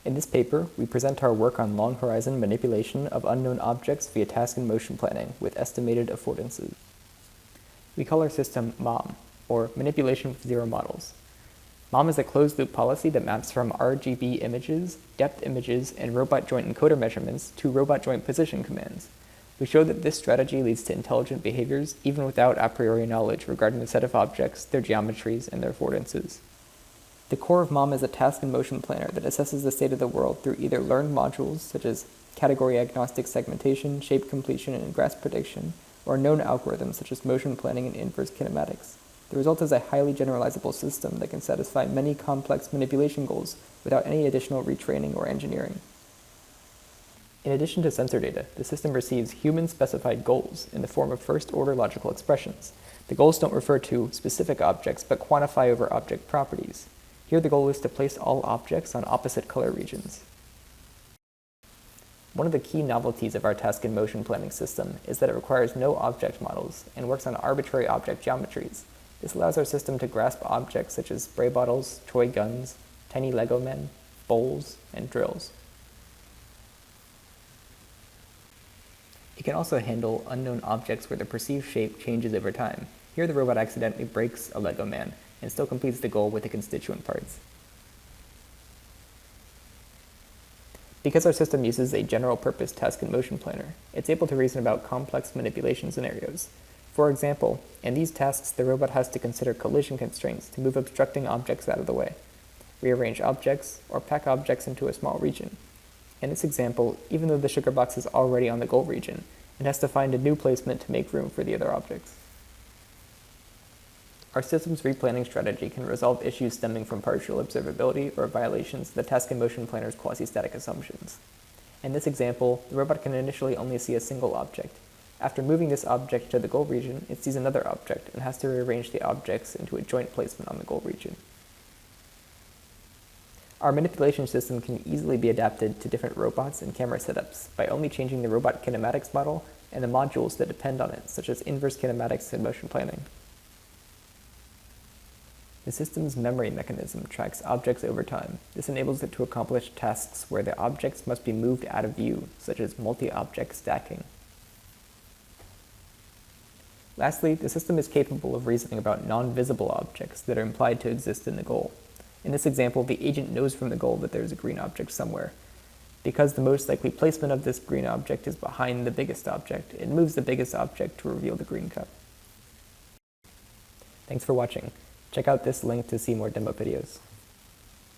In this paper, we present our work on long-horizon manipulation of unknown objects via task and motion planning with estimated affordances. We call our system MOM, or Manipulation with Zero Models. MOM is a closed-loop policy that maps from RGB images, depth images, and robot joint encoder measurements to robot joint position commands. We show that this strategy leads to intelligent behaviors even without a priori knowledge regarding the set of objects, their geometries, and their affordances. The core of MOM is a task and motion planner that assesses the state of the world through either learned modules, such as category-agnostic segmentation, shape completion, and grasp prediction, or known algorithms such as motion planning and inverse kinematics. The result is a highly generalizable system that can satisfy many complex manipulation goals without any additional retraining or engineering. In addition to sensor data, the system receives human-specified goals in the form of first-order logical expressions. The goals don't refer to specific objects, but quantify over object properties. Here the goal is to place all objects on opposite color regions. One of the key novelties of our task and motion planning system is that it requires no object models and works on arbitrary object geometries. This allows our system to grasp objects such as spray bottles, toy guns, tiny Lego men, bowls, and drills. It can also handle unknown objects where the perceived shape changes over time. Here the robot accidentally breaks a Lego man and still completes the goal with the constituent parts. Because our system uses a general-purpose task and motion planner, it's able to reason about complex manipulation scenarios. For example, in these tasks, the robot has to consider collision constraints to move obstructing objects out of the way, rearrange objects, or pack objects into a small region. In this example, even though the sugar box is already on the goal region, it has to find a new placement to make room for the other objects. Our system's replanning strategy can resolve issues stemming from partial observability or violations of the task and motion planner's quasi-static assumptions. In this example, the robot can initially only see a single object. After moving this object to the goal region, it sees another object and has to rearrange the objects into a joint placement on the goal region. Our manipulation system can easily be adapted to different robots and camera setups by only changing the robot kinematics model and the modules that depend on it, such as inverse kinematics and motion planning. The system's memory mechanism tracks objects over time. This enables it to accomplish tasks where the objects must be moved out of view, such as multi-object stacking. Lastly, the system is capable of reasoning about non-visible objects that are implied to exist in the goal. In this example, the agent knows from the goal that there is a green object somewhere. Because the most likely placement of this green object is behind the biggest object, it moves the biggest object to reveal the green cup. Thanks for watching. Check out this link to see more demo videos.